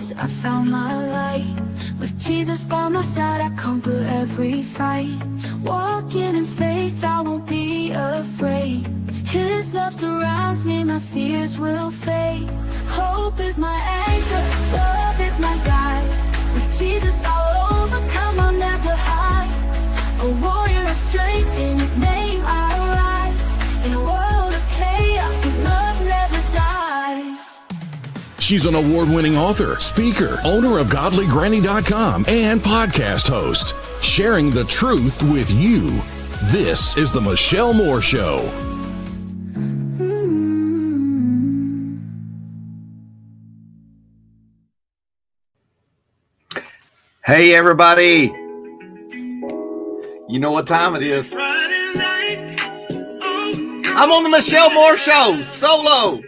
darkness, I found my light. With Jesus by my side, I conquer every fight. Walking in faith, I won't be afraid. His love surrounds me, my fears will fade. Hope is my anchor, love is my guide. With Jesus I'll overcome, I'll never hide. A warrior of strength, in His name I rise. In a world of chaos, His love never dies. She's an award-winning author, speaker, owner of GodlyGranny.com, and podcast host, sharing the truth with you. This is the Michelle Moore Show. Hey everybody, you know what time it is. I'm on the Michelle Moore Show, solo.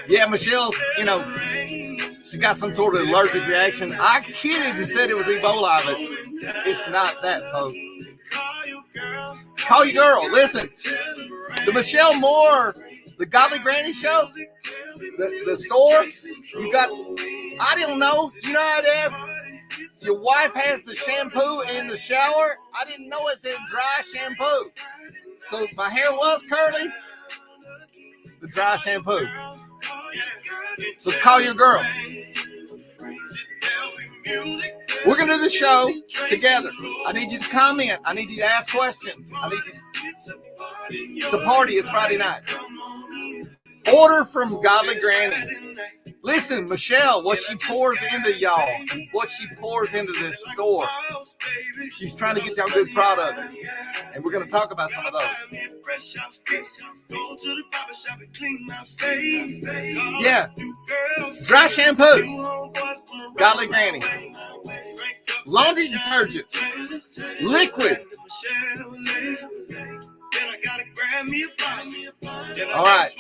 Yeah, Michelle, she got some sort of allergic reaction. I kidded and said it was Ebola, but it's not that, folks. Call your girl. Listen, the Michelle Moore, the Godly Granny Show, the store, you got, I don't know, you know how it is? Your wife has the shampoo in the shower. I didn't know it said dry shampoo. So my hair was curly, the dry shampoo. So call your girl. We're going to do the show together. I need you to comment. I need you to ask questions. It's a party. It's Friday night. Order from Godly Granny. Listen, Michelle, what she pours into y'all, what she pours into this store. She's trying to get y'all good products, and we're going to talk about some of those. Yeah, dry shampoo, Godly Granny, laundry detergent, liquid. All right.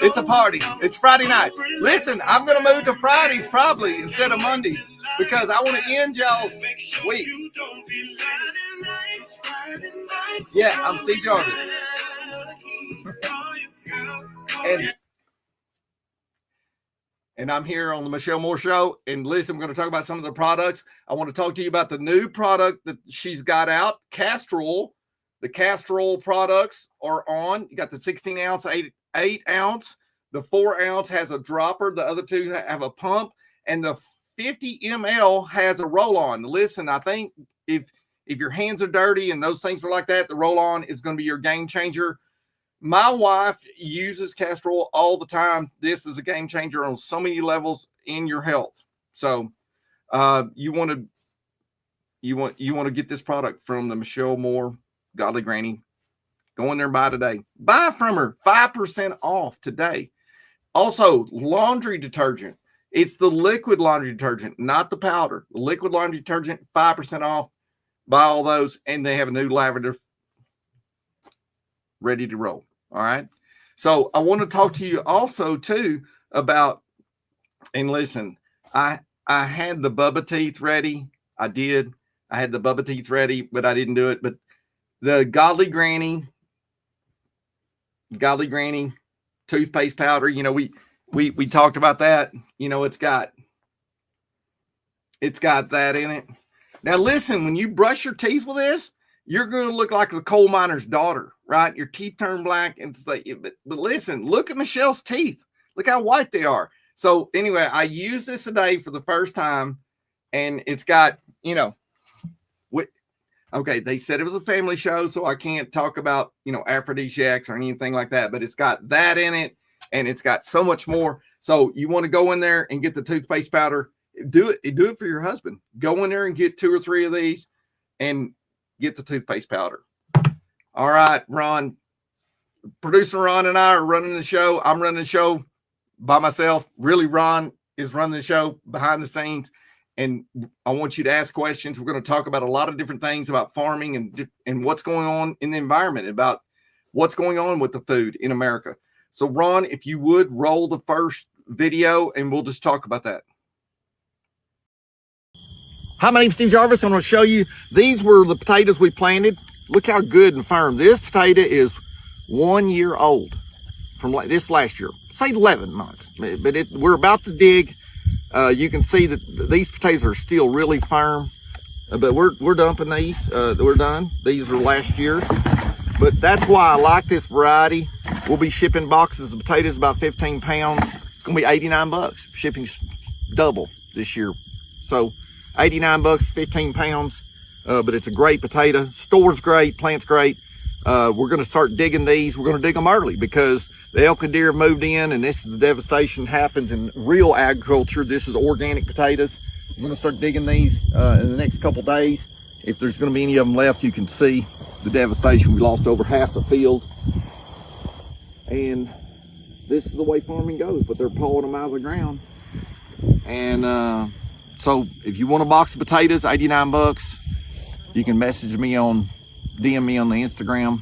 It's a party. It's Friday night. Listen, I'm going to move to Fridays probably instead of Mondays because I want to end y'all's week. Yeah, I'm Steve Jarvis. And I'm here on the Michelle Moore Show. And listen, I'm going to talk about some of the products. I want to talk to you about the new product that she's got out, castor oil. The castor oil products are on. You got the 16 ounce, 8 ounce. The 4 ounce has a dropper. The other two have a pump. And the 50 ml has a roll-on. Listen, I think if your hands are dirty and those things are like that, the roll-on is going to be your game changer. My wife uses castor oil all the time. This is a game changer on so many levels in your health. So you want to get this product from the Michelle Moore Godly Granny. Go in there and buy today. Buy from her, 5% off today. Also, laundry detergent. It's the liquid laundry detergent, not the powder. The liquid laundry detergent, 5% off. Buy all those, and they have a new lavender ready to roll. All right. So I want to talk to you also too about, and listen, I had the Bubba teeth ready. I did. I had the Bubba teeth ready, but I didn't do it. But the Godly Granny toothpaste powder, we talked about that. It's got that in it. Now listen, when you brush your teeth with this, you're going to look like the coal miner's daughter, right? Your teeth turn black. And it's like, but listen, look at Michelle's teeth. Look how white they are. So anyway, I used this today for the first time, and it's got, okay, they said it was a family show, so I can't talk about, aphrodisiacs or anything like that, but it's got that in it, and it's got so much more. So you want to go in there and get the toothpaste powder. Do it for your husband. Go in there and get 2 or 3 of these and get the toothpaste powder. All right, Ron. Producer Ron and I are running the show. I'm running the show by myself. Really, Ron is running the show behind the scenes. And I want you to ask questions. We're going to talk about a lot of different things about farming and what's going on in the environment, about what's going on with the food in America. So, Ron, if you would roll the first video, and we'll just talk about that. Hi, my name's Steve Jarvis. I'm going to show you. These were the potatoes we planted. Look how good and firm. This potato is 1 year old. from this last year, say 11 months, but we're about to dig. You can see that these potatoes are still really firm, but we're dumping these. We're done. These are last year's, but that's why I like this variety. We'll be shipping boxes of potatoes about 15 pounds. It's going to be 89 bucks. Shipping's double this year. So 89 bucks, 15 pounds. But it's a great potato. Store's great, plant's great. We're going to start digging these. We're going to dig them early because the elk and deer have moved in, and this is the devastation happens in real agriculture. This is organic potatoes. We're going to start digging these in the next couple days. If there's going to be any of them left, you can see the devastation. We lost over half the field. And this is the way farming goes, but they're pulling them out of the ground. And so if you want a box of potatoes, 89 bucks, you can message me on, DM me on the Instagram,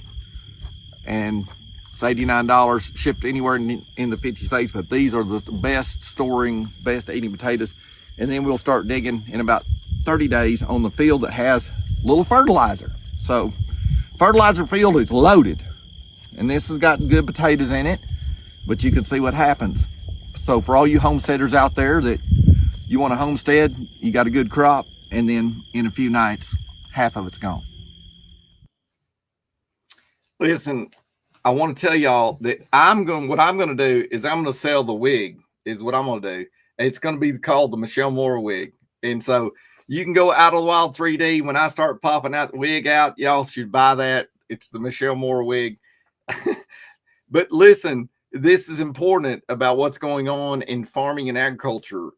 and it's $89, shipped anywhere in the 50 states. But these are the best storing, best eating potatoes. And then we'll start digging in about 30 days on the field that has a little fertilizer. So fertilizer field is loaded, and this has got good potatoes in it, but you can see what happens. So for all you homesteaders out there that you want a homestead, you got a good crop, and then in a few nights, half of it's gone. Listen, I want to tell y'all that what I'm going to do is I'm going to sell the wig is what I'm going to do. It's going to be called the Michelle Moore wig. And so you can go Out of the Wild 3D. When I start popping out the wig out, y'all should buy that. It's the Michelle Moore wig. But listen, this is important about what's going on in farming and agriculture.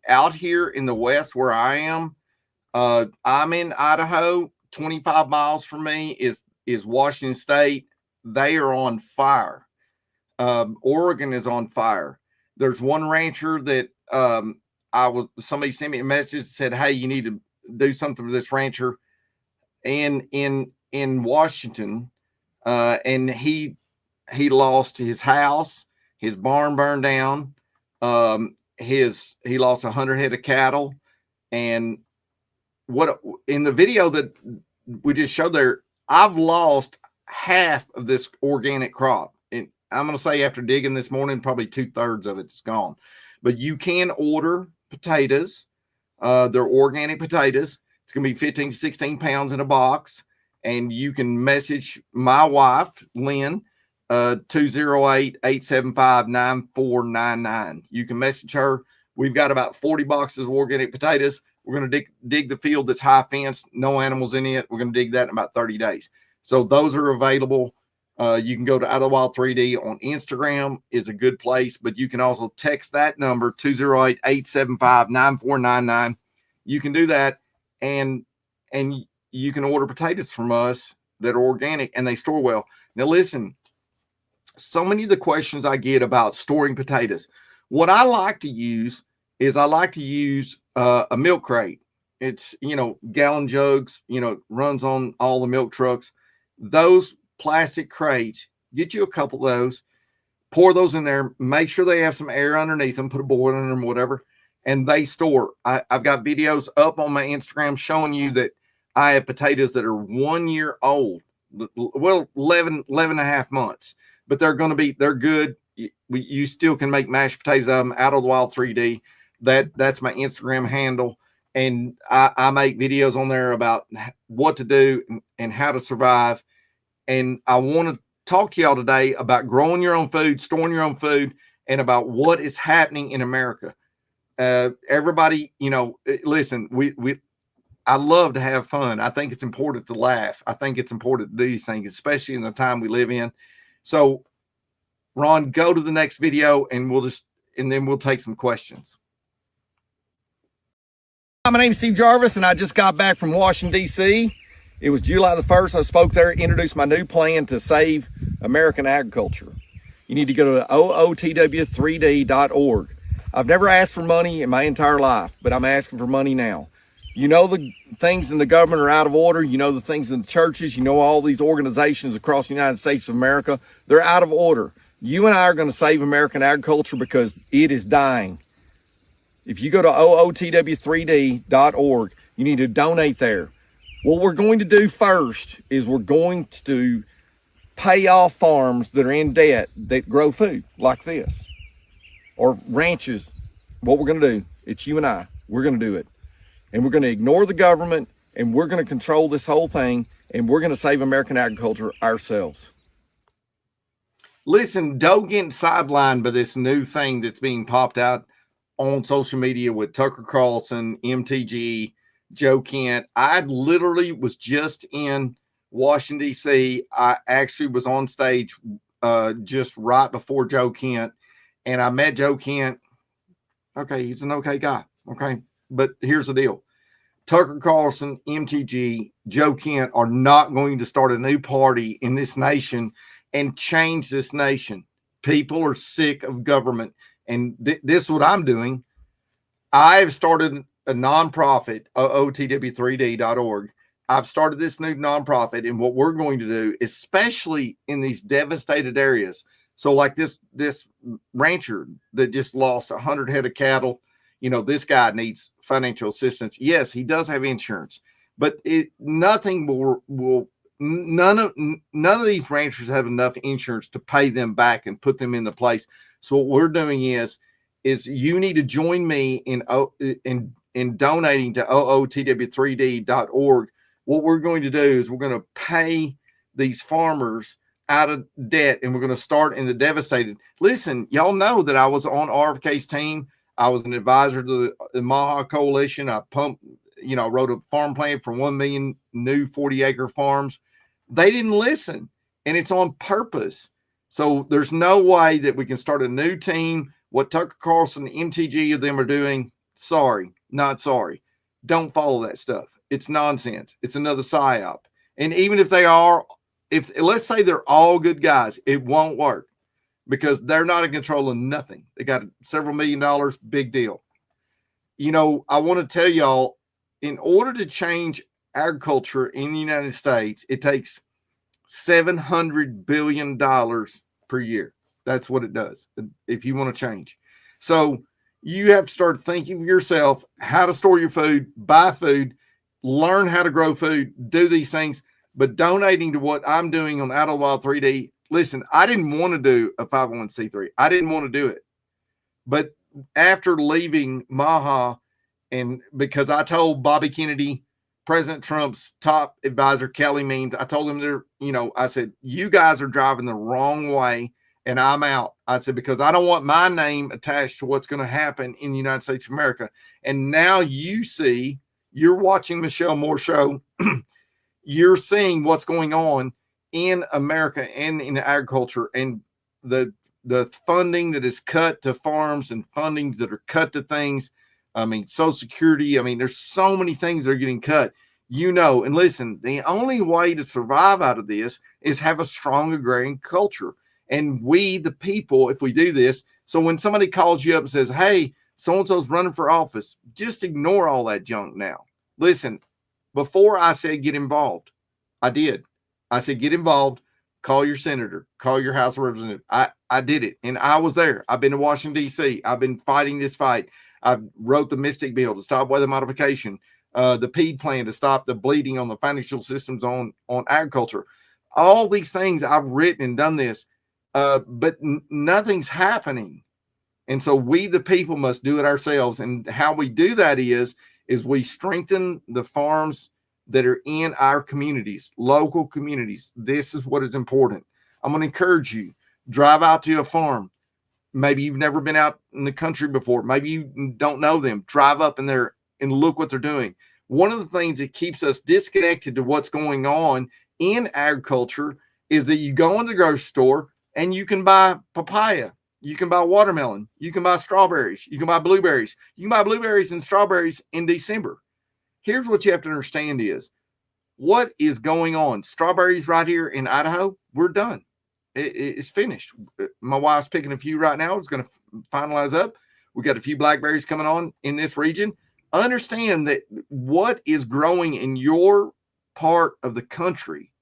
Out here in the West where I am, I'm in Idaho. 25 miles from me is Washington State. They are on fire. Oregon is on fire. There's one rancher that somebody sent me a message, said, hey, you need to do something for this rancher in Washington. And he lost his house, his barn burned down. He lost 100 head of cattle. And what in the video that we just showed there, I've lost half of this organic crop. And I'm going to say after digging this morning, probably 2/3 of it's gone. But you can order potatoes. They're organic potatoes. It's going to be 15 to 16 pounds in a box. And you can message my wife, Lynn, 208-875-9499. You can message her. We've got about 40 boxes of organic potatoes. We're going to dig the field that's high fenced, no animals in it. We're going to dig that in about 30 days. So those are available. You can go to Out of the Wild 3D on Instagram is a good place, but you can also text that number 208-875-9499. You can do that, and you can order potatoes from us that are organic and they store well. Now listen, so many of the questions I get about storing potatoes, what I like to use is a milk crate. It's, gallon jugs, runs on all the milk trucks. Those plastic crates, get you a couple of those, pour those in there, make sure they have some air underneath them, put a board in them, whatever, and they store. I've got videos up on my Instagram showing you that I have potatoes that are 1 year old, well, 11 and a half months, but they're good. You still can make mashed potatoes out of them. Out of the Wild 3D. That's my Instagram handle. And I make videos on there about what to do and how to survive. And I want to talk to y'all today about growing your own food, storing your own food, and about what is happening in America. Everybody, listen, I love to have fun. I think it's important to laugh. I think it's important to do these things, especially in the time we live in. So, Ron, go to the next video and then we'll take some questions. My name is Steve Jarvis, and I just got back from Washington, D.C. It was July the 1st. I spoke there, introduced my new plan to save American agriculture. You need to go to ootw3d.org. I've never asked for money in my entire life, but I'm asking for money now. You know the things in the government are out of order. You know the things in the churches. You know all these organizations across the United States of America. They're out of order. You and I are going to save American agriculture because it is dying. If you go to ootw3d.org, you need to donate there. What we're going to do first is we're going to pay off farms that are in debt that grow food like this, or ranches. What we're going to do, it's you and I, we're going to do it. And we're going to ignore the government, and we're going to control this whole thing, and we're going to save American agriculture ourselves. Listen, don't get sidelined by this new thing that's being popped out on social media with Tucker Carlson, MTG, Joe Kent. I literally was just in Washington, D.C. I actually was on stage just right before Joe Kent, and I met Joe Kent. Okay, he's an okay guy. Okay, but here's the deal. Tucker Carlson, MTG, Joe Kent are not going to start a new party in this nation and change this nation. People are sick of government. And this is what I'm doing. I've started a nonprofit, OOTW3D.org. I've started this new nonprofit. And what we're going to do, especially in these devastated areas. So like this rancher that just lost 100 head of cattle, you know, this guy needs financial assistance. Yes, he does have insurance, but nothing will none of these ranchers have enough insurance to pay them back and put them in the place. So what we're doing is you need to join me in donating to OOTW3D.org. What we're going to do is we're going to pay these farmers out of debt, and we're going to start in the devastated. Listen, y'all know that I was on RFK's team. I was an advisor to the Maha Coalition. I wrote a farm plan for 1 million new 40-acre farms. They didn't listen, and it's on purpose. So there's no way that we can start a new team. What Tucker Carlson, MTG of them are doing, sorry, not sorry. Don't follow that stuff. It's nonsense. It's another psyop. And even if they are, if let's say they're all good guys, it won't work because they're not in control of nothing. They got several $1 million, big deal. You know, I want to tell y'all, in order to change agriculture in the United States, it takes $700 billion per year. That's what it does if you want to change. So you have to start thinking of yourself, how to store your food, buy food, learn how to grow food, do these things. But donating to what I'm doing on Out of the Wild 3D, listen, I didn't want to do a 501c3. I didn't want to do it. But after leaving Maha, and because I told Bobby Kennedy, President Trump's top advisor, Kelly Means, I told him, I said, you guys are driving the wrong way, and I'm out. I said, because I don't want my name attached to what's going to happen in the United States of America. And now you're watching Michelle Moore Show. You're seeing what's going on in America and in agriculture, and the funding that is cut to farms and fundings that are cut to things. I mean, Social Security. I mean, there's so many things that are getting cut, and listen, the only way to survive out of this is have a strong agrarian culture. And we, the people, if we do this, so when somebody calls you up and says, hey, so-and-so's running for office, just ignore all that junk now. Listen, before I said get involved, I did. I said get involved, call your senator, call your House of Representatives. I did it, and I was there. I've been to Washington, D.C. I've been fighting this fight. I wrote the Mystic Bill to stop weather modification, the PED plan to stop the bleeding on the financial systems on agriculture. All these things I've written and done this, but nothing's happening. And so we, the people, must do it ourselves. And how we do that is we strengthen the farms that are in our communities, local communities. This is what is important. I'm going to encourage you, drive out to a farm. Maybe you've never been out in the country before. Maybe you don't know them. Drive up in there and look what they're doing. One of the things that keeps us disconnected to what's going on in agriculture is that you go in the grocery store and you can buy papaya. You can buy watermelon. You can buy strawberries. You can buy blueberries. You can buy blueberries and strawberries in December. Here's what you have to understand is what is going on. Strawberries right here in Idaho, we're done. It's finished. My wife's picking a few right now. It's going to finalize up. We got a few blackberries coming on in this region. Understand that what is growing in your part of the country,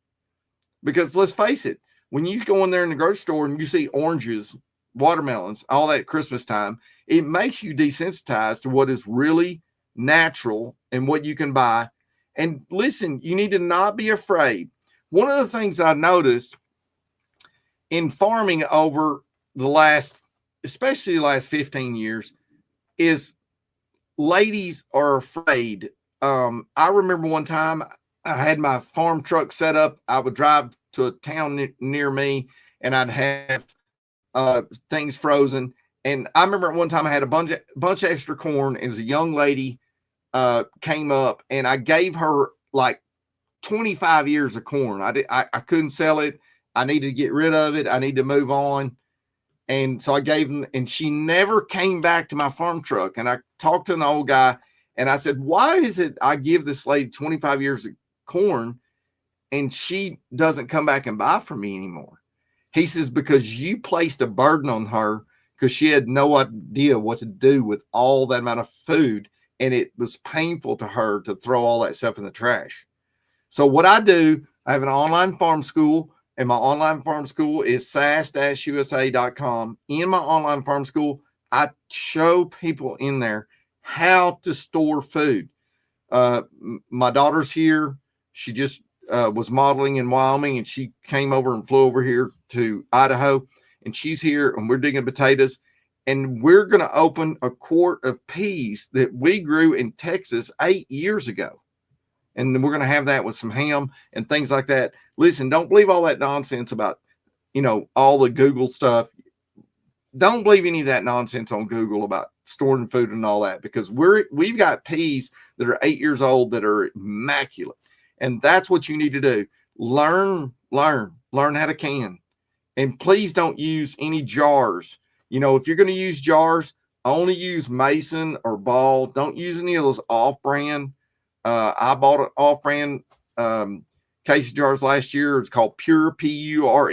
because let's face it, when you go in there in the grocery store and you see oranges, watermelons, all that at Christmas time, it makes you desensitized to what is really natural and what you can buy. And listen, you need to not be afraid. One of the things I noticed in farming over the last, especially the last 15 years, is ladies are afraid. I remember one time I had my farm truck set up. I would drive to a town near me, and I'd have things frozen. And I remember one time I had a bunch of extra corn. It was a young lady came up, and I gave her like 25 years of corn. I couldn't sell it. I needed to get rid of it. I need to move on. And so I gave them, and she never came back to my farm truck. And I talked to an old guy, and I said, why is it I give this lady 25 years of corn and she doesn't come back and buy from me anymore? He says, because you placed a burden on her, because she had no idea what to do with all that amount of food. And it was painful to her to throw all that stuff in the trash. So what I do, I have an online farm school, and my online farm school is sas-usa.com. In my online farm school, I show people in there how to store food. My daughter's here. She just was modeling in Wyoming, and she came over and flew over here to Idaho, and she's here, and we're digging potatoes, and we're going to open a quart of peas that we grew in Texas 8 years ago. And then we're going to have that with some ham and things like that. Listen, don't believe all that nonsense about, all the Google stuff. Don't believe any of that nonsense on Google about storing food and all that, because we've got peas that are 8 years old that are immaculate. And that's what you need to do. Learn how to can. And please don't use any jars. If you're going to use jars, only use Mason or Ball. Don't use any of those off-brand. I bought an off-brand case jars last year. It's called Pure, Pure.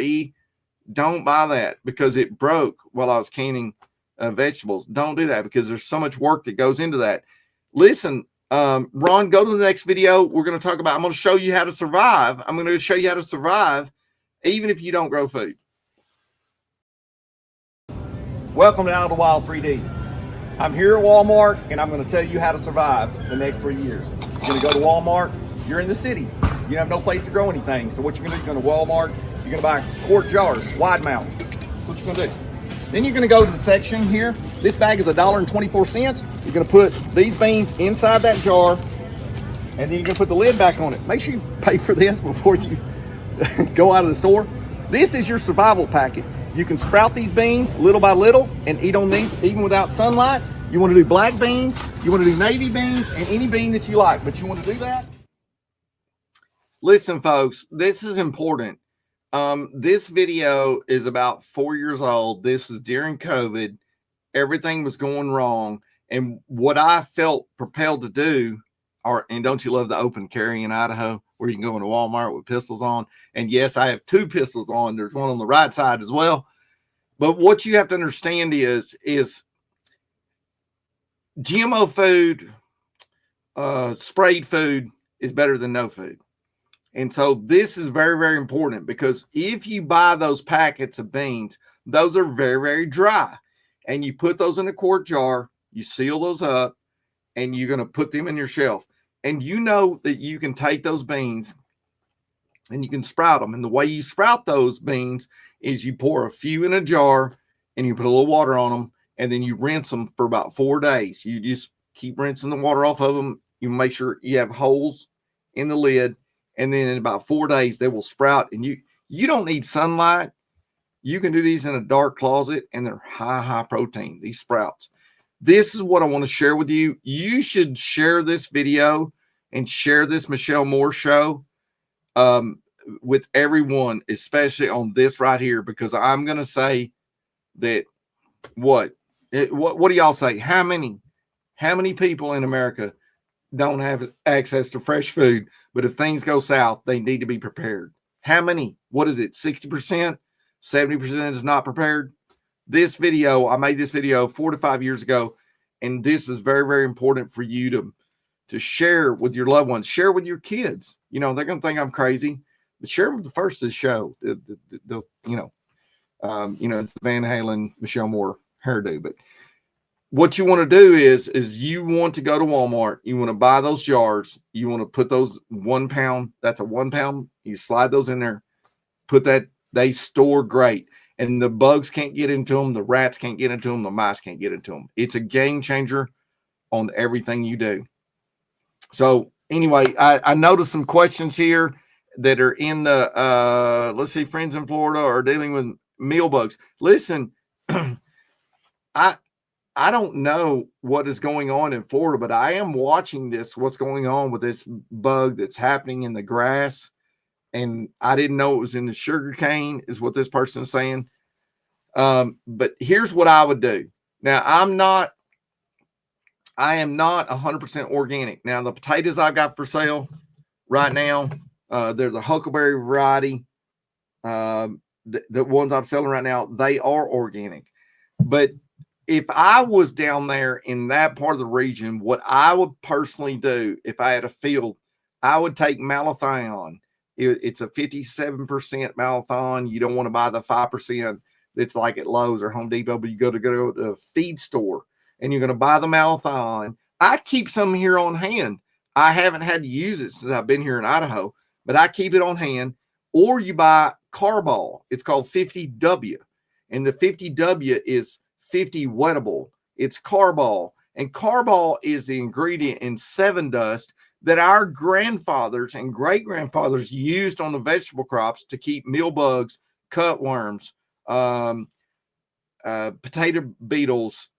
Don't buy that because it broke while I was canning vegetables. Don't do that because there's so much work that goes into that. Listen, Ron, go to the next video. I'm going to show you how to survive. I'm going to show you how to survive even if you don't grow food. Welcome to Out of the Wild 3D. I'm here at Walmart, and I'm going to tell you how to survive the next 3 years. You're going to go to Walmart. You're in the city. You have no place to grow anything. So what you're going to do, you're going to Walmart. You're going to buy quart jars, wide mouth. That's what you're going to do. Then you're going to go to the section here. This bag is $1.24. You're going to put these beans inside that jar, and then you're going to put the lid back on it. Make sure you pay for this before you go out of the store. This is your survival packet. You can sprout these beans little by little and eat on these even without sunlight. You want to do black beans, you want to do navy beans, and any bean that you like, but you want to do that. Listen, folks, this is important. This video is about 4 years old. This was during COVID. Everything was going wrong. And what I felt propelled to do, and don't you love the open carry in Idaho where you can go into Walmart with pistols on? And yes, I have two pistols on. There's one on the right side as well. But what you have to understand is GMO food, sprayed food is better than no food. And so this is very, very important because if you buy those packets of beans, those are very, very dry. And you put those in a quart jar, you seal those up, and you're going to put them in your shelf. And you know that you can take those beans and you can sprout them. And the way you sprout those beans is you pour a few in a jar and you put a little water on them, and then you rinse them for about 4 days. You just keep rinsing the water off of them. You make sure you have holes in the lid. And then in about 4 days, they will sprout. And you don't need sunlight. You can do these in a dark closet, and they're high protein, these sprouts. This is what I want to share with you. You should share this video and share this Michelle Moore show with everyone, especially on this right here, because I'm going to say that what do y'all say? How many people in America don't have access to fresh food, but if things go south, they need to be prepared? How many? What is it? 60%, 70% is not prepared. This video, I made this video 4 to 5 years ago, and this is very, very important for you to share with your loved ones, share with your kids. They're going to think I'm crazy, but share them with the first of the show. It's the Van Halen, Michelle Moore hairdo. But what you want to do is you want to go to Walmart. You want to buy those jars. You want to put those 1 pound. That's a 1 pound. You slide those in there, put that They store great, and the bugs can't get into them. The rats can't get into them. The mice can't get into them. It's a game changer on everything you do. So anyway, I noticed some questions here that are in the, let's see, friends in Florida are dealing with meal bugs. Listen, I don't know what is going on in Florida, but I am watching what's going on with this bug that's happening in the grass. And I didn't know it was in the sugar cane, is what this person is saying. But here's what I would do. Now, I am not 100% organic. Now, the potatoes I've got for sale right now, they're the huckleberry variety. The ones I'm selling right now, they are organic. But if I was down there in that part of the region, what I would personally do if I had a field, I would take malathion. It's a 57% malathion. You don't want to buy the 5% that's like at Lowe's or Home Depot, but you go to a feed store and you're going to buy the malathion. I keep some here on hand. I haven't had to use it since I've been here in Idaho, but I keep it on hand. Or you buy Carball. It's called 50W. And the 50W is 50 wettable. It's Carball. And Carball is the ingredient in 7 Dust that our grandfathers and great-grandfathers used on the vegetable crops to keep meal bugs, cutworms, potato beetles,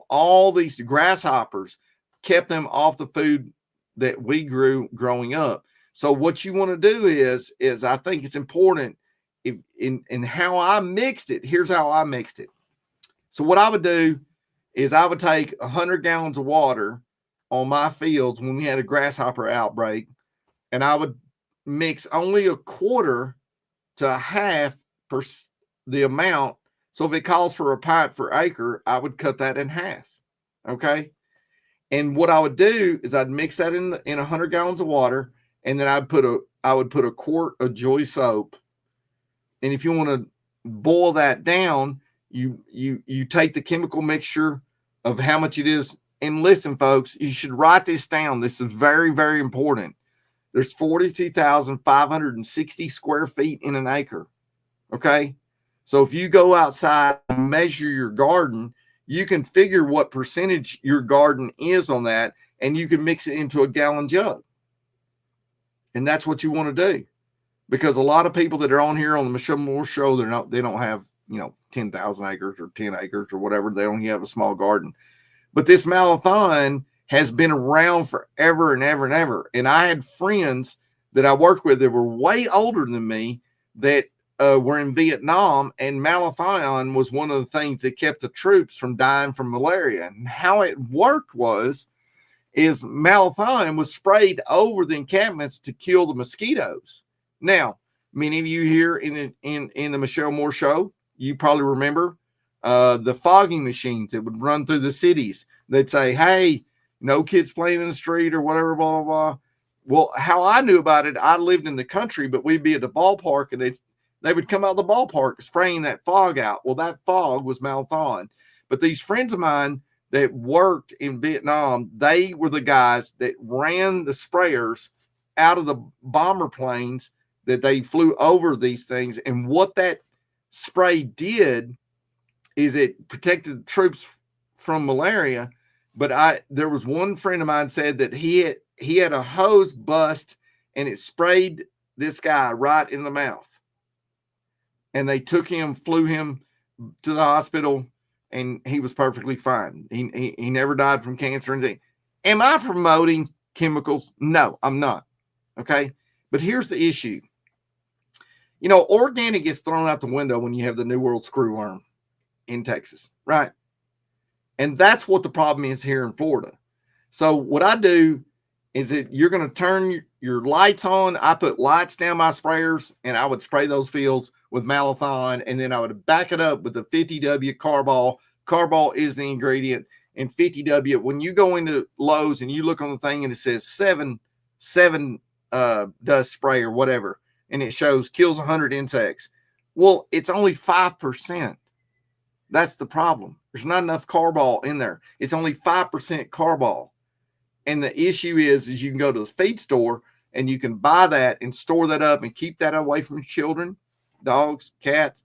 all these grasshoppers, kept them off the food that we grew growing up. So what you want to do is I think it's important in how I mixed it. Here's how I mixed it. So what I would do is I would take 100 gallons of water on my fields when we had a grasshopper outbreak, and I would mix only a quarter to a half the amount. So if it calls for a pint per acre, I would cut that in half. Okay. And what I would do is I'd mix that in 100 gallons of water, and then I would put a quart of Joy soap. And if you want to boil that down, you take the chemical mixture of how much it is. And listen, folks, you should write this down. This is very, very important. There's 42,560 square feet in an acre. Okay. So if you go outside and measure your garden, you can figure what percentage your garden is on that, and you can mix it into a gallon jug. And that's what you want to do, because a lot of people that are on here on the Michelle Moore Show, they don't have 10,000 acres or 10 acres or whatever. They only have a small garden. But this malathion has been around forever and ever and ever. And I had friends that I worked with that were way older than me that were in Vietnam, and malathion was one of the things that kept the troops from dying from malaria. And how it worked is malathion was sprayed over the encampments to kill the mosquitoes. Now, many of you here in the Michelle Moore Show, you probably remember the fogging machines that would run through the cities. They'd say, hey, no kids playing in the street or whatever, blah, blah, blah. Well, how I knew about it, I lived in the country, but we'd be at the ballpark, and they would come out of the ballpark spraying that fog out. Well, that fog was malathion. But these friends of mine that worked in Vietnam, they were the guys that ran the sprayers out of the bomber planes that they flew over these things. And what that spray did is it protected the troops from malaria. But there was one friend of mine said that he had a hose bust, and it sprayed this guy right in the mouth. And they flew him to the hospital, and he was perfectly fine. He never died from cancer or anything. Am I promoting chemicals? No, I'm not. Okay. But here's the issue. Organic gets thrown out the window when you have the New World screwworm in Texas, right? And that's what the problem is here in Florida. So what I do is that you're going to turn your lights on. I put lights down my sprayers, and I would spray those fields with malathion, and then I would back it up with the 50W Carball. Carball is the ingredient. And 50W, when you go into Lowe's and you look on the thing and it says 7 dust spray or whatever, and it shows kills 100 insects. Well, it's only 5%. That's the problem. There's not enough Carball in there. It's only 5% Carball. And the issue is you can go to the feed store and you can buy that and store that up and keep that away from children. dogs, cats.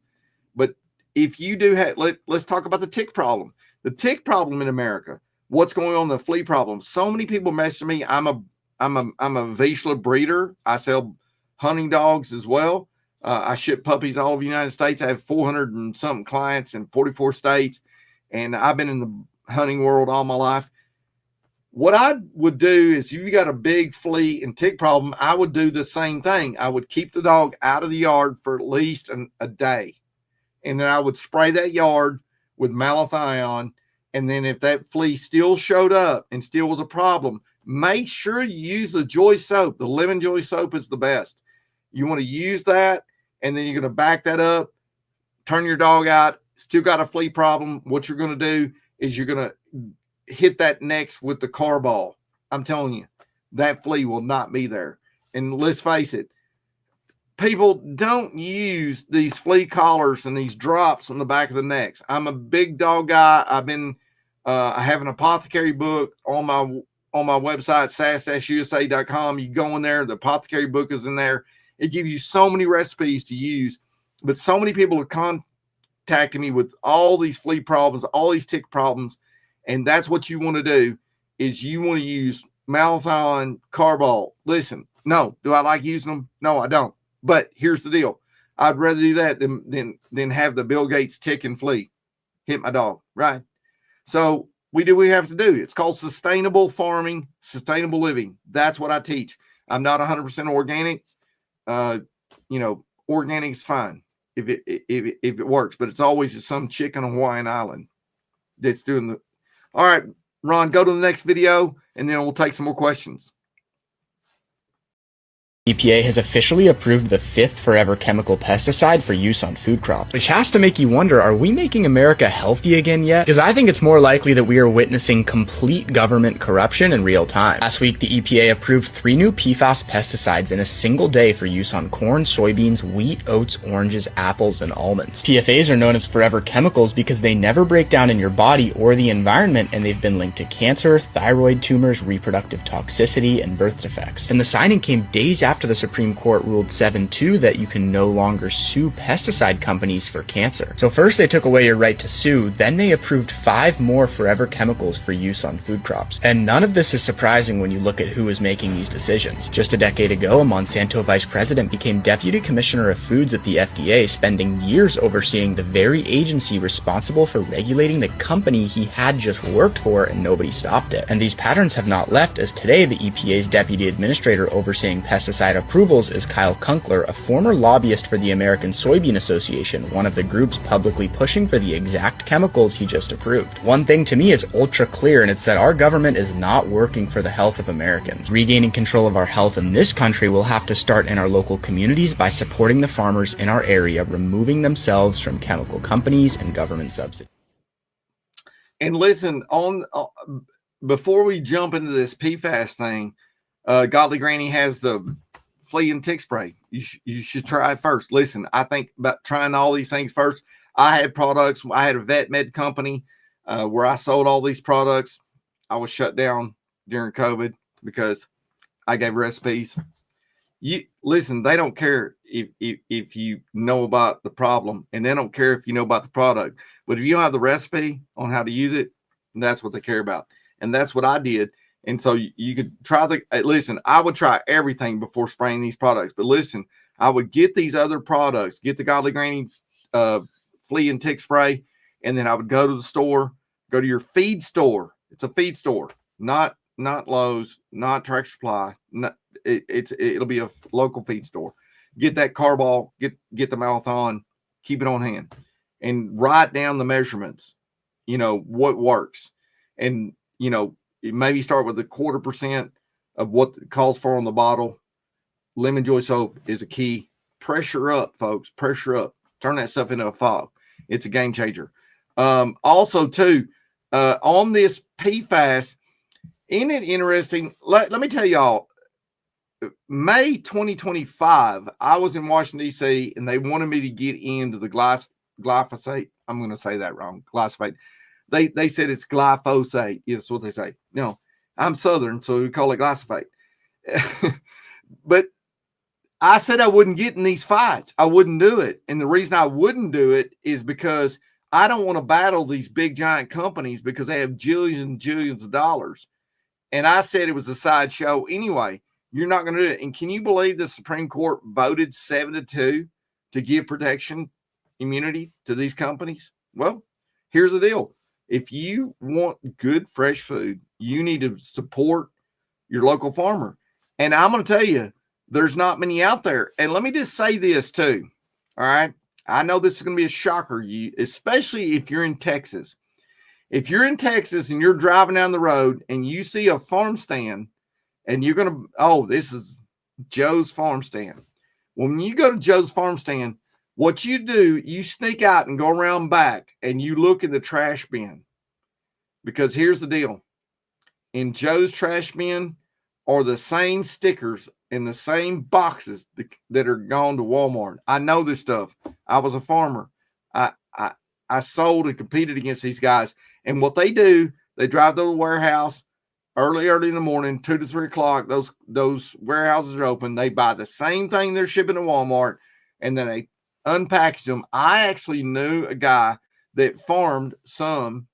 But if you do have, let's talk about the tick problem. The tick problem in America. What's going on? The flea problem. So many people message me. I'm a Vizsla breeder. I sell hunting dogs as well. I ship puppies all over the United States. I have 400 and something clients in 44 states, and I've been in the hunting world all my life. What I would do is, if you got a big flea and tick problem, I would do the same thing. I would keep the dog out of the yard for at least a day, and then I would spray that yard with malathion. And then if that flea still showed up and still was a problem, make sure you use the Joy soap. The lemon Joy soap is the best. You want to use that, and then you're going to back that up, turn your dog out, still got a flea problem. What you're going to do is you're going to hit that next with the Carball. I'm telling you, that flea will not be there. And let's face it, people don't use these flea collars and these drops on the back of the necks. I'm a big dog guy. I have an apothecary book on my website, sas-usa.com. You go in there, the apothecary book is in there. It gives you so many recipes to use, but so many people are contacting me with all these flea problems, all these tick problems. And that's what you want to do, is you want to use malathion, Carball. Listen, no, do I like using them? No, I don't. But here's the deal. I'd rather do that than have the Bill Gates tick and flea hit my dog, right? So we do what we have to do. It's called sustainable farming, sustainable living. That's what I teach. I'm not 100% organic. Organic is fine if it works, but it's always some chick on a Hawaiian island that's doing the. All right, Ron, go to the next video, and then we'll take some more questions. EPA has officially approved the 5th forever chemical pesticide for use on food crops, which has to make you wonder, are we making America healthy again yet? Because I think it's more likely that we are witnessing complete government corruption in real time. Last week, the EPA approved 3 new PFAS pesticides in a single day for use on corn, soybeans, wheat, oats, oranges, apples, and almonds. PFAS are known as forever chemicals because they never break down in your body or the environment, and they've been linked to cancer, thyroid tumors, reproductive toxicity, and birth defects. And the signing came days after the Supreme Court ruled 7-2 that you can no longer sue pesticide companies for cancer. So first they took away your right to sue, then they approved 5 more forever chemicals for use on food crops. And none of this is surprising when you look at who is making these decisions. Just a decade ago, a Monsanto vice president became deputy commissioner of foods at the FDA, spending years overseeing the very agency responsible for regulating the company he had just worked for, and nobody stopped it. And these patterns have not left, as today the EPA's deputy administrator overseeing pesticide approvals is Kyle Kunkler, a former lobbyist for the American Soybean Association, one of the groups publicly pushing for the exact chemicals he just approved. One thing to me is ultra clear, and it's that our government is not working for the health of Americans. Regaining control of our health in this country will have to start in our local communities by supporting the farmers in our area, removing themselves from chemical companies and government subsidies. And listen, before we jump into this PFAS thing, Godly Granny has the flea and tick spray. You should try it first. Listen, I think about trying all these things first. I had products. I had a vet med company where I sold all these products. I was shut down during COVID because I gave recipes. Listen, they don't care if you know about the problem, and they don't care if you know about the product. But if you don't have the recipe on how to use it, that's what they care about. And that's what I did. And so you could try listen, I would try everything before spraying these products. But listen, I would get these other products, get the Godly Granny flea and tick spray, and then I would go to the store, go to your feed store. It's a feed store, not Lowe's, not Tractor Supply. It'll be a local feed store. Get that Carball, get the malathion, keep it on hand, and write down the measurements. What works, and maybe start with 0.25% of what it calls for on the bottle. Lemon Joy soap is a key. Pressure up, folks. Pressure up. Turn that stuff into a fog. It's a game changer. Also, too, on this PFAS, isn't it interesting? Let me tell y'all, May 2025, I was in Washington, D.C., and they wanted me to get into the glyphosate. I'm going to say that wrong. Glyphosate. They said it's glyphosate. That's what they say. No, I'm Southern, so we call it glyphosate. But I said I wouldn't get in these fights. I wouldn't do it. And the reason I wouldn't do it is because I don't want to battle these big giant companies because they have jillions and jillions of dollars. And I said it was a sideshow anyway. You're not going to do it. And can you believe the Supreme Court voted 7-2 to give protection immunity to these companies? Well, here's the deal. If you want good, fresh food, you need to support your local farmer. And I'm going to tell you, there's not many out there. And let me just say this too. All right. I know this is going to be a shocker, especially if you're in Texas. If you're in Texas and you're driving down the road and you see a farm stand and you're going to, oh, this is Joe's farm stand. When you go to Joe's farm stand, what you do, you sneak out and go around back and you look in the trash bin. Because here's the deal. In Joe's trash bin are the same stickers in the same boxes that are gone to Walmart. I know this stuff. I was a farmer. I sold and competed against these guys. And what they do, they drive to the warehouse early in the morning, 2 to 3 o'clock. Those warehouses are open. They buy the same thing they're shipping to Walmart, and then they unpackage them. I actually knew a guy that farmed some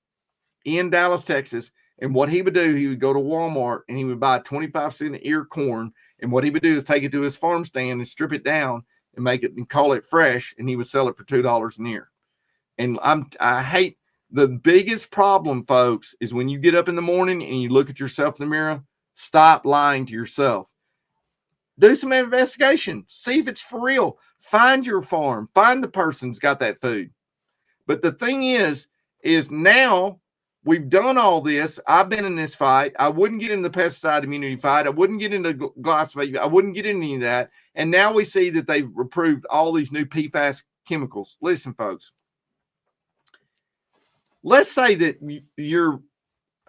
in Dallas, Texas. And what he would do, he would go to Walmart and he would buy 25-cent an ear corn. And what he would do is take it to his farm stand and strip it down and make it and call it fresh. And he would sell it for $2 an ear. And I hate the biggest problem, folks, is when you get up in the morning and you look at yourself in the mirror, stop lying to yourself. Do some investigation. See if it's for real. Find your farm. Find the person who's got that food. But the thing is now we've done all this. I've been in this fight. I wouldn't get in the pesticide immunity fight. I wouldn't get into glyphosate. I wouldn't get into any of that. And now we see that they've approved all these new PFAS chemicals. Listen, folks. Let's say that you're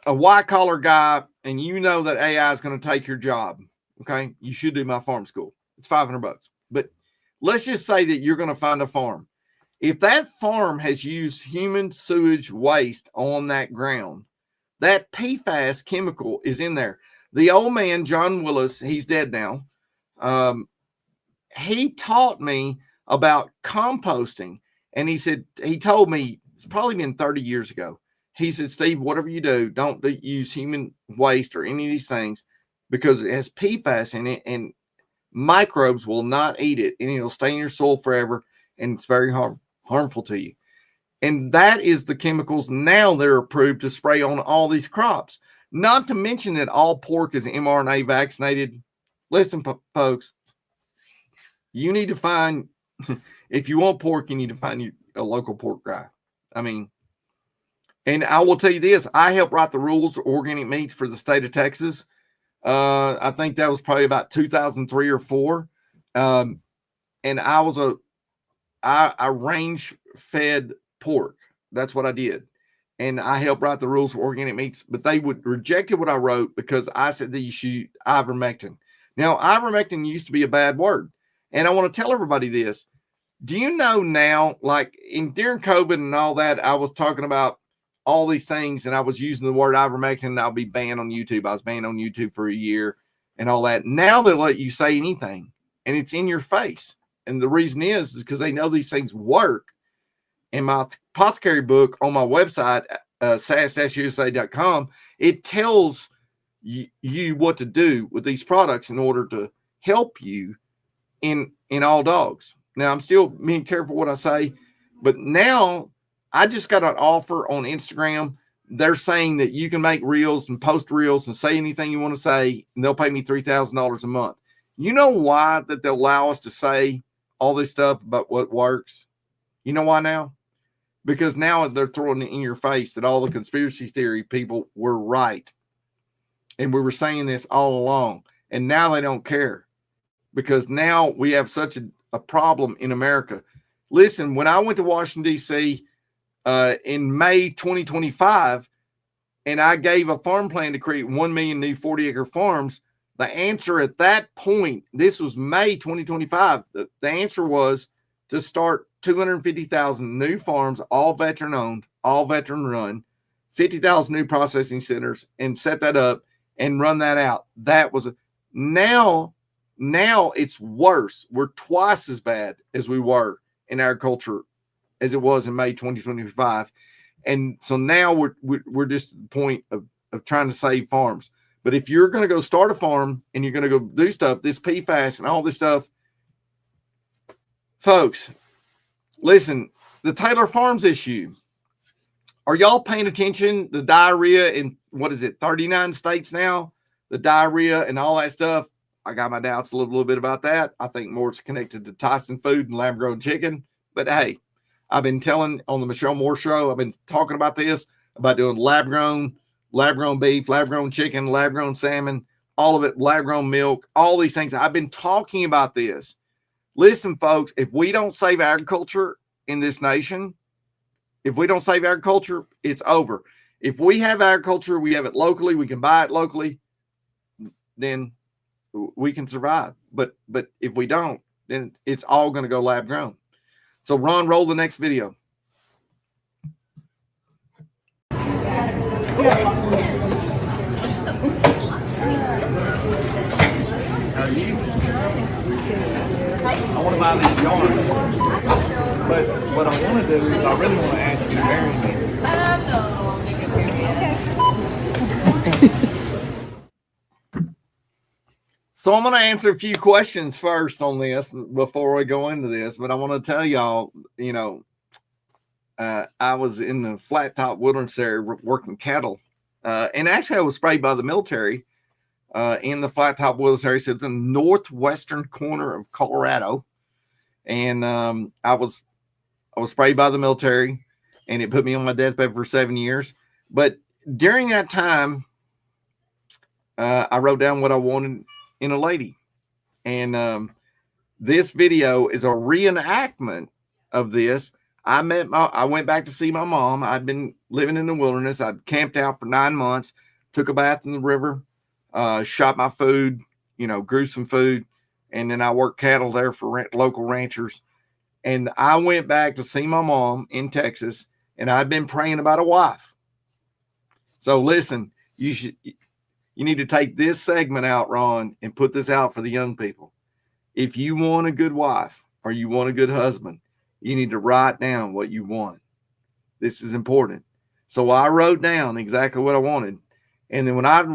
a white-collar guy and you know that AI is going to take your job. Okay? You should do my farm school. It's $500. But let's just say that you're going to find a farm. If that farm has used human sewage waste on that ground, that PFAS chemical is in there. The old man, John Willis, he's dead now. He taught me about composting. And he told me, it's probably been 30 years ago. He said, Steve, whatever you do, don't use human waste or any of these things because it has PFAS in it and microbes will not eat it and it'll stay in your soil forever. And it's very harmful to you. And that is the chemicals now they're approved to spray on all these crops. Not to mention that all pork is mRNA vaccinated. Listen, folks, you need to find, if you want pork, you need to find a local pork guy. I mean, and I will tell you this, I helped write the rules of organic meats for the state of Texas. I think that was probably about 2003 or 4. And I range fed pork. That's what I did. And I helped write the rules for organic meats, but they would rejected what I wrote because I said that you should ivermectin. Now, ivermectin used to be a bad word. And I want to tell everybody this. Do you know now, like during COVID and all that, I was talking about all these things and I was using the word ivermectin and I'll be banned on YouTube. I was banned on YouTube for a year and all that. Now they'll let you say anything and it's in your face. And the reason is because they know these things work. In my apothecary book on my website, sas-usa.com, it tells you what to do with these products in order to help you in all dogs. Now, I'm still being careful what I say, but now I just got an offer on Instagram. They're saying that you can make reels and post reels and say anything you want to say, and they'll pay me $3,000 a month. You know why that they'll allow us to say all this stuff about what works? You know why now? Because now they're throwing it in your face that all the conspiracy theory people were right. And we were saying this all along. And now they don't care. Because now we have such a problem in America. Listen, when I went to Washington, D.C. In May 2025, and I gave a farm plan to create 1 million new 40-acre farms, the answer at that point, this was May 2025, the answer was to start 250,000 new farms, all veteran owned, all veteran run, 50,000 new processing centers, and set that up and run that out. That was now Now it's worse. We're twice as bad as we were in agriculture as it was in May 2025. And so now we're just at the point of trying to save farms. But if you're going to go start a farm and you're going to go do stuff, this PFAS and all this stuff, folks, listen, the Taylor Farms issue, are y'all paying attention? The diarrhea in, 39 states now, the diarrhea and all that stuff. I got my doubts a little bit about that. I think more it's connected to Tyson food and lab-grown chicken. But hey, I've been telling on the Michelle Moore Show, I've been talking about this, about doing lab-grown beef, lab-grown chicken, lab-grown salmon, all of it, lab-grown milk, all these things. I've been talking about this. Listen, folks, if we don't save agriculture in this nation, if we don't save agriculture, it's over. If we have agriculture, we have it locally, we can buy it locally, then we can survive. But if we don't, then it's all going to go lab grown. So Ron, roll the next video. I want to buy this yarn, but what I want to do is I really want to ask you to marry me. So I'm going to answer a few questions first on this before we go into this, but I want to tell y'all, I was in the flat top wilderness area working cattle, and actually I was sprayed by the military in the flat top wilderness area, so the northwestern corner of Colorado, and I was sprayed by the military, and it put me on my deathbed for 7 years. But during that time, I wrote down what I wanted in a lady, and this video is a reenactment of this. I went back to see my mom. I'd been living in the wilderness. I'd camped out for 9 months, took a bath in the river, shot my food, grew some food, and then I worked cattle there for local ranchers. And I went back to see my mom in Texas, and I'd been praying about a wife. So listen, you need to take this segment out, Ron, and put this out for the young people. If you want a good wife or you want a good husband, you need to write down what you want. This is important. So I wrote down exactly what I wanted. And then when I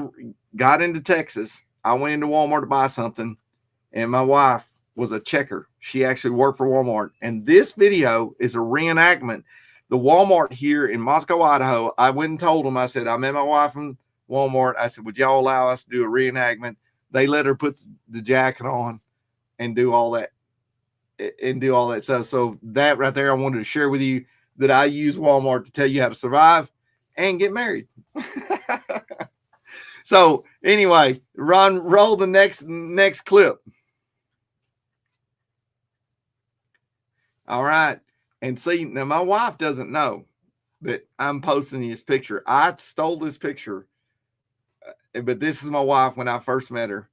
got into Texas, I went into Walmart to buy something, and my wife was a checker. She actually worked for Walmart. And this video is a reenactment. The Walmart here in Moscow, Idaho, I went and told them, I said, I met my wife in Walmart. I said, would y'all allow us to do a reenactment? They let her put the jacket on and do all that. stuff. So that right there, I wanted to share with you that I use Walmart to tell you how to survive and get married. So anyway, Ron, roll the next clip. All right. And see, now my wife doesn't know that I'm posting this picture. I stole this picture, but this is my wife when I first met her.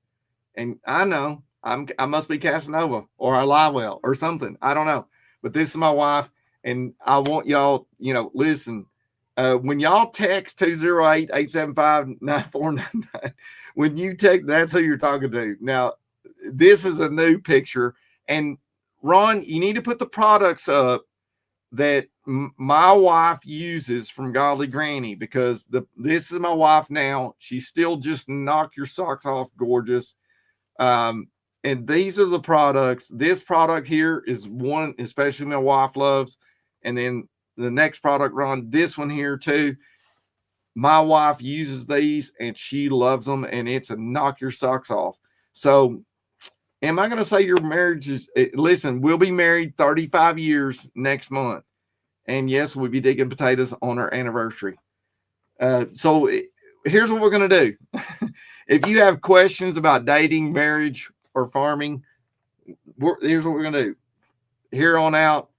And I know I must be Casanova or a lie well or something. I don't know. But this is my wife. And I want y'all, listen, when y'all text 208-875-9499, when you text, that's who you're talking to. Now, this is a new picture. And Ron, you need to put the products up that my wife uses from Godly Granny, because this is my wife now. She's still just knock your socks off gorgeous. And these are the products. This product here is one, especially my wife loves. And then the next product, Ron, this one here too. My wife uses these and she loves them, and it's a knock your socks off. So am I going to say your marriage is, listen, we'll be married 35 years next month. And yes, we'll be digging potatoes on our anniversary. So here's what we're going to do. If you have questions about dating, marriage, or farming, here's what we're going to do. Here on out,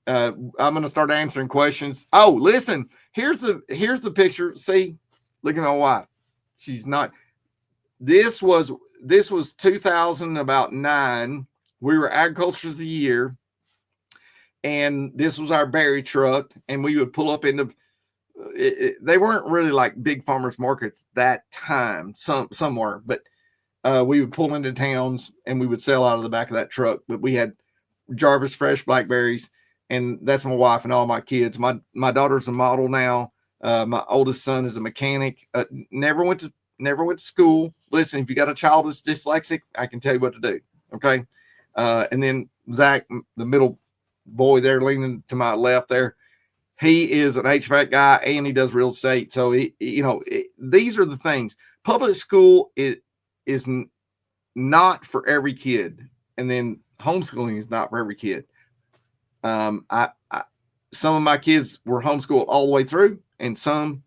I'm going to start answering questions. Oh, listen, here's the picture. See, look at my wife. She's not. This was 2009. We were agriculture of the year, and this was our berry truck, and we would pull up into. They weren't really like big farmers markets that time. Some were, but we would pull into towns and we would sell out of the back of that truck. But we had Jarvis fresh blackberries, and that's my wife and all my kids. My daughter's a model now. My oldest son is a mechanic. Never went to school. Listen, if you got a child that's dyslexic, I can tell you what to do. Okay. And then Zach, the middle boy there leaning to my left there, he is an HVAC guy and he does real estate. So these are the things. Public school is not for every kid, and then homeschooling is not for every kid. Some of my kids were homeschooled all the way through, and some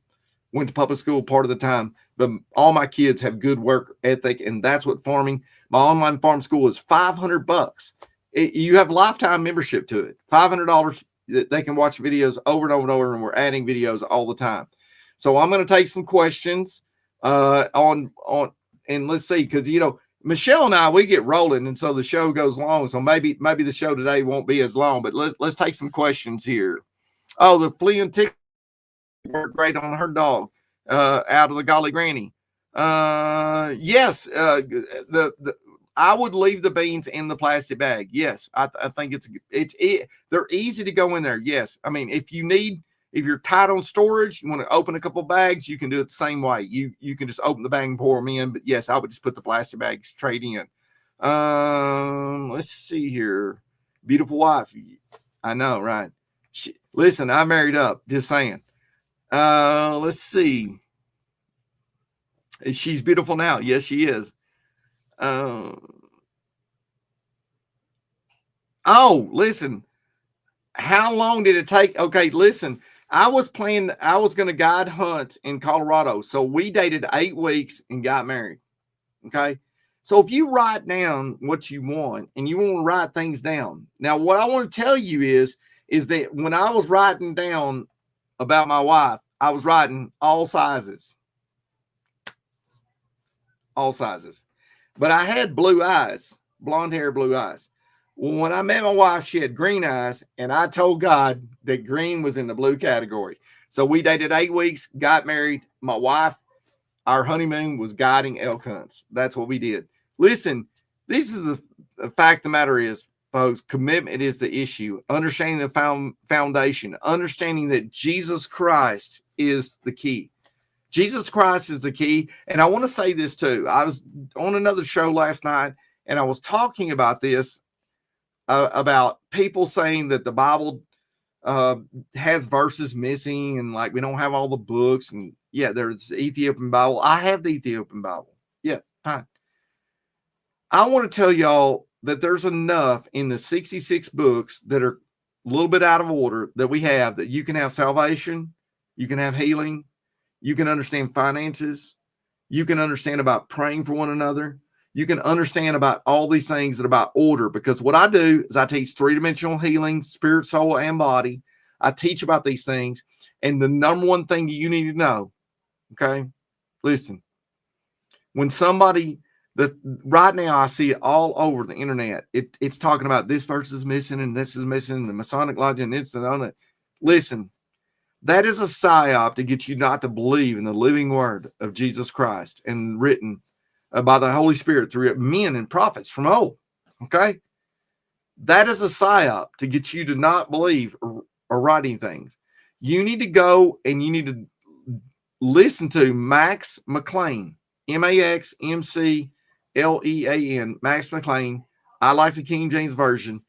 went to public school part of the time. But all my kids have good work ethic, and that's what farming. My online farm school is $500. You have lifetime membership to it. $500. They can watch videos over and over and over, and we're adding videos all the time. So I'm going to take some questions on, and let's see, because Michelle and I, we get rolling, and so the show goes long. So maybe the show today won't be as long, but let's take some questions here. Oh, the flea and tick worked great on her dog out of the Golly Granny. Yes, I would leave the beans in the plastic bag. Yes, I think they're easy to go in there. Yes, I mean if you're tight on storage, you want to open a couple bags, you can do it the same way. You can just open the bag and pour them in. But yes, I would just put the plastic bags straight in. Let's see here. Beautiful wife. I know, right? Listen, I married up. Just saying. Let's see. She's beautiful now. Yes, she is. Oh, listen. How long did it take? Okay, listen. I was going to guide hunts in Colorado. So we dated 8 weeks and got married. Okay. So if you write down what you want and you want to write things down. Now, what I want to tell you is that when I was writing down about my wife, I was writing all sizes. All sizes. But I had blue eyes, blonde hair, blue eyes. Well, when I met my wife, she had green eyes, and I told God that green was in the blue category. So we dated 8 weeks, got married. My wife, our honeymoon was guiding elk hunts. That's what we did. Listen, this is the fact of the matter is, folks, commitment is the issue. Understanding the foundation, understanding that Jesus Christ is the key. Jesus Christ is the key. And I want to say this too. I was on another show last night, and I was talking about this, about people saying that the Bible has verses missing, and like we don't have all the books. And yeah, there's the Ethiopian Bible. I have the Ethiopian Bible. Yeah, fine. I want to tell y'all that there's enough in the 66 books that are a little bit out of order that we have, that you can have salvation, you can have healing, you can understand finances, you can understand about praying for one another. You can understand about all these things that are about order, because what I do is I teach 3-dimensional healing, spirit, soul, and body. I teach about these things. And the number one thing you need to know, okay, listen, when somebody that right now I see it all over the internet, it's talking about this verse is missing and this is missing, the Masonic Lodge and it's on it. Listen, that is a psyop to get you not to believe in the living word of Jesus Christ and written by the Holy Spirit through men and prophets from old. Okay. That is a psyop to get you to not believe or writing things. You need to go and you need to listen to Max McLean, MaxMclean, Max McLean. I like the King James Version.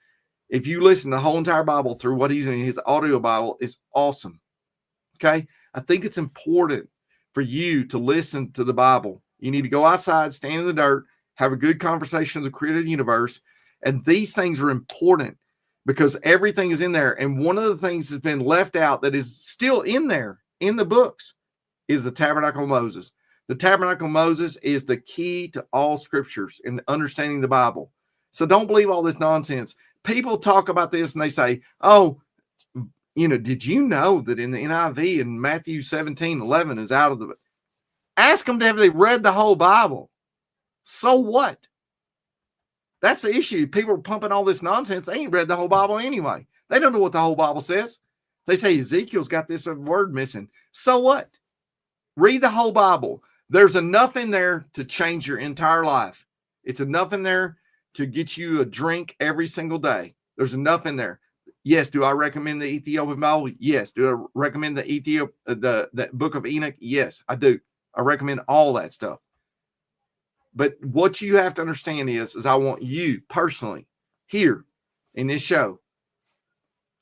If you listen to the whole entire Bible through what he's in his audio Bible, it's awesome. Okay. I think it's important for you to listen to the Bible. You need to go outside, stand in the dirt, have a good conversation with the creator of the universe. And these things are important because everything is in there. And one of the things that's been left out that is still in there in the books is the Tabernacle of Moses. The Tabernacle of Moses is the key to all scriptures and understanding the Bible. So don't believe all this nonsense. People talk about this and they say, oh, did you know that in the NIV in Matthew 17:11 is out of the... Ask them, have they read the whole Bible? So what? That's the issue. People are pumping all this nonsense. They ain't read the whole Bible anyway. They don't know what the whole Bible says. They say Ezekiel's got this word missing. So what? Read the whole Bible. There's enough in there to change your entire life. It's enough in there to get you a drink every single day. There's enough in there. Yes. Do I recommend the Ethiopian Bible? Yes. Do I recommend the Book of Enoch? Yes, I do. I recommend all that stuff. But what you have to understand is I want you personally here in this show,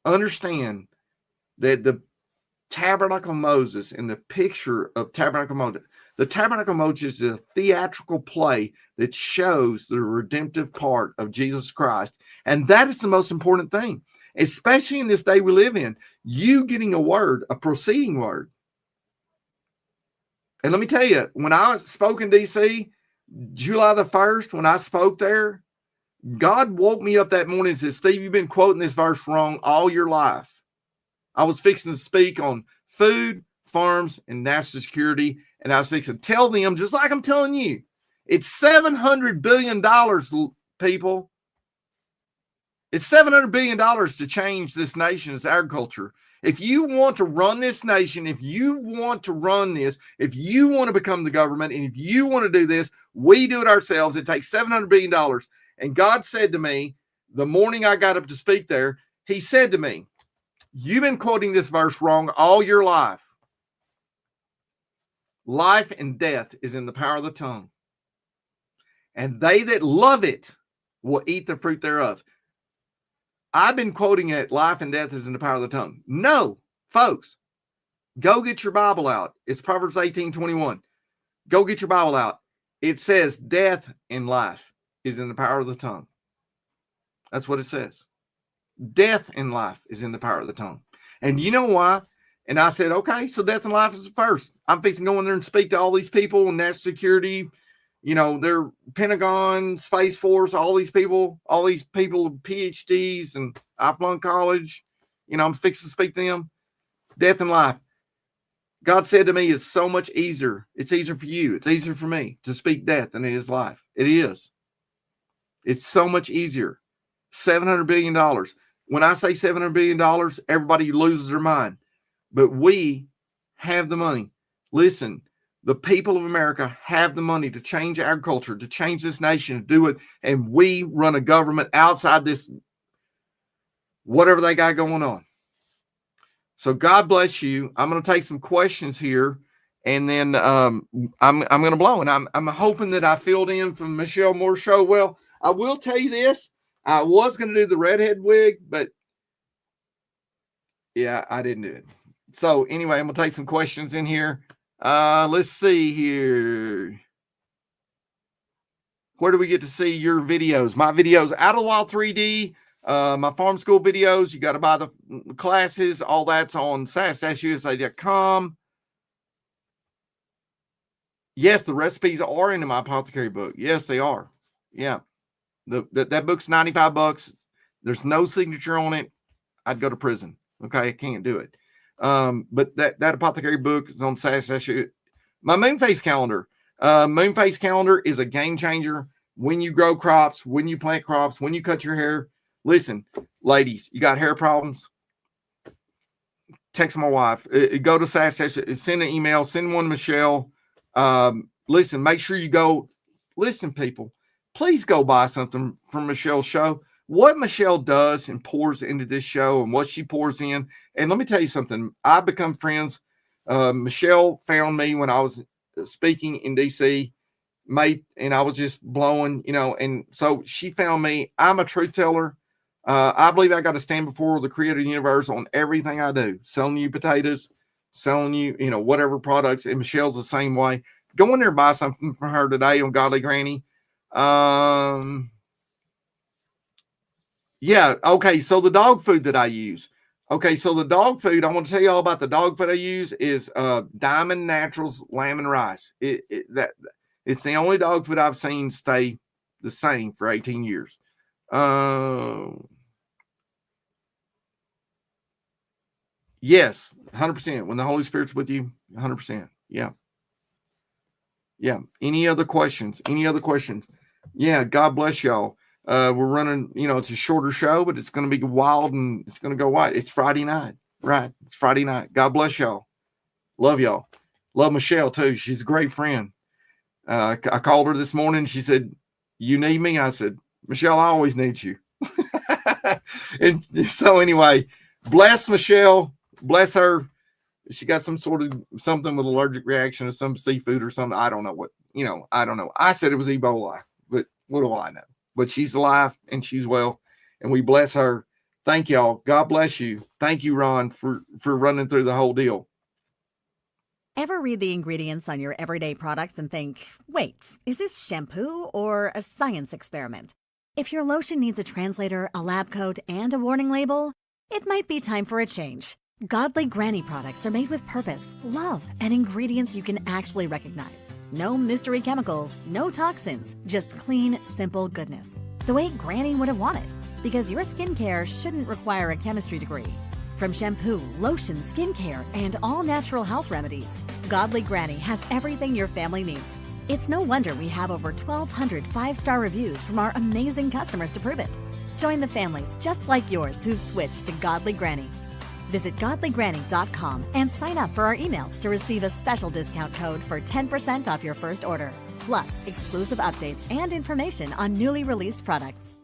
understand that the Tabernacle of Moses and the picture of Tabernacle of Moses, the Tabernacle of Moses is a theatrical play that shows the redemptive part of Jesus Christ. And that is the most important thing, especially in this day we live in. You getting a word, a proceeding word. And let me tell you, when I spoke in D.C., July the 1st, when I spoke there, God woke me up that morning and said, Steve, you've been quoting this verse wrong all your life. I was fixing to speak on food, farms, and national security. And I was fixing to tell them, just like I'm telling you, it's $700 billion, people. It's $700 billion to change this nation's agriculture. If you want to run this nation, if you want to run this, if you want to become the government, and if you want to do this, we do it ourselves. It takes $700 billion. And God said to me, the morning I got up to speak there, he said to me, you've been quoting this verse wrong all your life. Life and death is in the power of the tongue. And they that love it will eat the fruit thereof. I've been quoting it, life and death is in the power of the tongue. No, folks, go get your Bible out. It's Proverbs 18:21. Go get your Bible out. It says death and life is in the power of the tongue. That's what it says. Death and life is in the power of the tongue. And you know why? And I said, okay, so death and life is first. I'm fixing to go in there and speak to all these people in national security, you know, their Pentagon, Space Force, all these people with PhDs, and I flung college. You know, I'm fixing to speak to them. Death and life. God said to me, it's so much easier. It's easier for you. It's easier for me to speak death than it is life. It is. It's so much easier. $700 billion. When I say $700 billion, everybody loses their mind. But we have the money. Listen, the people of America have the money to change agriculture, to change this nation, to do it. And we run a government outside this, whatever they got going on. So God bless you. I'm going to take some questions here, and then I'm going to blow. And I'm hoping that I filled in from Michelle Moore's show. Well, I will tell you this. I was going to do the redhead wig, but yeah, I didn't do it. So anyway, I'm going to take some questions in here. Let's see here. Where do we get to see your videos? My videos, Out of the Wild 3D, my farm school videos. You got to buy the classes. All that's on sass-usa.com. Yes, the recipes are in my apothecary book. Yes, they are. Yeah. That book's $95. There's no signature on it. I'd go to prison. Okay, I can't do it. But that apothecary book is on sass-usa. My Moonface calendar. Moonface calendar is a game changer. When you grow crops, when you plant crops, when you cut your hair. Listen, ladies, you got hair problems? Text my wife. Go to sass-usa. Send an email. Send one to Michelle. Listen, make sure you go. Listen, people. Please go buy something from Michelle's show. What Michelle does and pours into this show and what she pours in. And let me tell you something. I've become friends. Michelle found me when I was speaking in DC, and I was just blowing, you know, and so she found me. I'm a truth teller. I believe I got to stand before the creator of the universe on everything I do. Selling you potatoes, selling you, you know, whatever products. And Michelle's the same way. Go in there and buy something from her today on Godly Granny. Yeah. Okay. So the dog food that I use. Okay. So the dog food, I want to tell you all about the dog food I use is, Diamond Naturals lamb and rice. It's the only dog food I've seen stay the same for 18 years. Yes. 100%. When the Holy Spirit's with you, 100%. Yeah. Yeah. Any other questions? Yeah. God bless y'all. We're running, you know, it's a shorter show, but it's going to be wild and it's going to go wild. It's Friday night, right? It's Friday night. God bless y'all. Love y'all. Love Michelle too. She's a great friend. I called her this morning. She said, "You need me?" I said, "Michelle, I always need you." And so anyway, bless Michelle, bless her. She got some sort of something with allergic reaction to some seafood or something. I don't know what, I don't know. I said it was Ebola, but what do I know? But she's alive and she's well, and we bless her. Thank y'all. God bless you. Thank you, Ron, for running through the whole deal. Ever read the ingredients on your everyday products and think, wait, is this shampoo or a science experiment? If your lotion needs a translator, a lab coat, and a warning label, it might be time for a change. Godly Granny products are made with purpose, love, and ingredients you can actually recognize. No mystery chemicals, no toxins, just clean, simple goodness. The way Granny would have wanted, because your skincare shouldn't require a chemistry degree. From shampoo, lotion, skincare, and all natural health remedies, Godly Granny has everything your family needs. It's no wonder we have over 1,200 5-star reviews from our amazing customers to prove it. Join the families just like yours who've switched to Godly Granny. Visit godlygranny.com and sign up for our emails to receive a special discount code for 10% off your first order, plus exclusive updates and information on newly released products.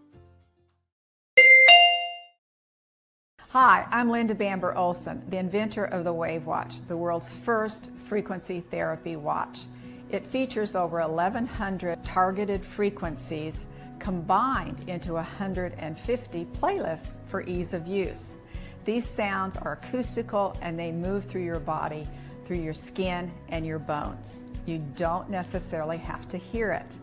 Hi, I'm Linda Bamber Olson, the inventor of the Wave Watch, the world's first frequency therapy watch. It features over 1,100 targeted frequencies combined into 150 playlists for ease of use. These sounds are acoustical and they move through your body, through your skin and your bones. You don't necessarily have to hear it.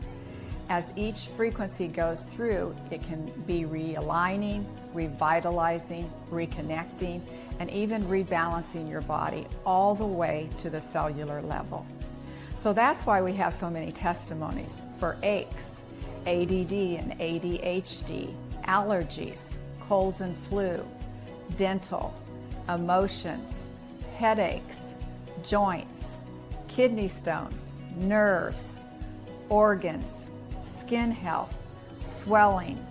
As each frequency goes through, it can be realigning, revitalizing, reconnecting, and even rebalancing your body all the way to the cellular level. So that's why we have so many testimonies for aches, ADD and ADHD, allergies, colds and flu, dental, emotions, headaches, joints, kidney stones, nerves, organs, skin health, swelling,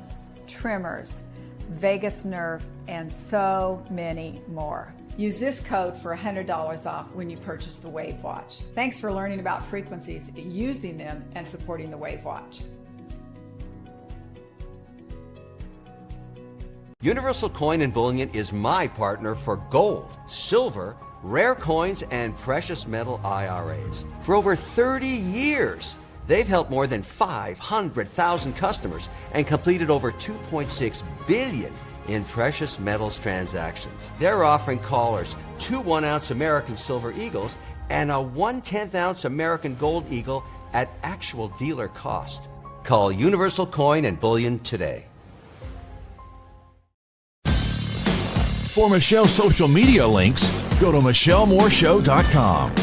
tremors, vagus nerve, and so many more. Use this code for $100 off when you purchase the Wave Watch. Thanks for learning about frequencies, using them, and supporting the Wave Watch. Universal Coin and Bullion is my partner for gold, silver, rare coins, and precious metal IRAs. For over 30 years, they've helped more than 500,000 customers and completed over $2.6 billion in precious metals transactions. They're offering callers 2 1-ounce American Silver Eagles and a 1/10-ounce American Gold Eagle at actual dealer cost. Call Universal Coin and Bullion today. For Michelle's social media links, go to michellemooreshow.com.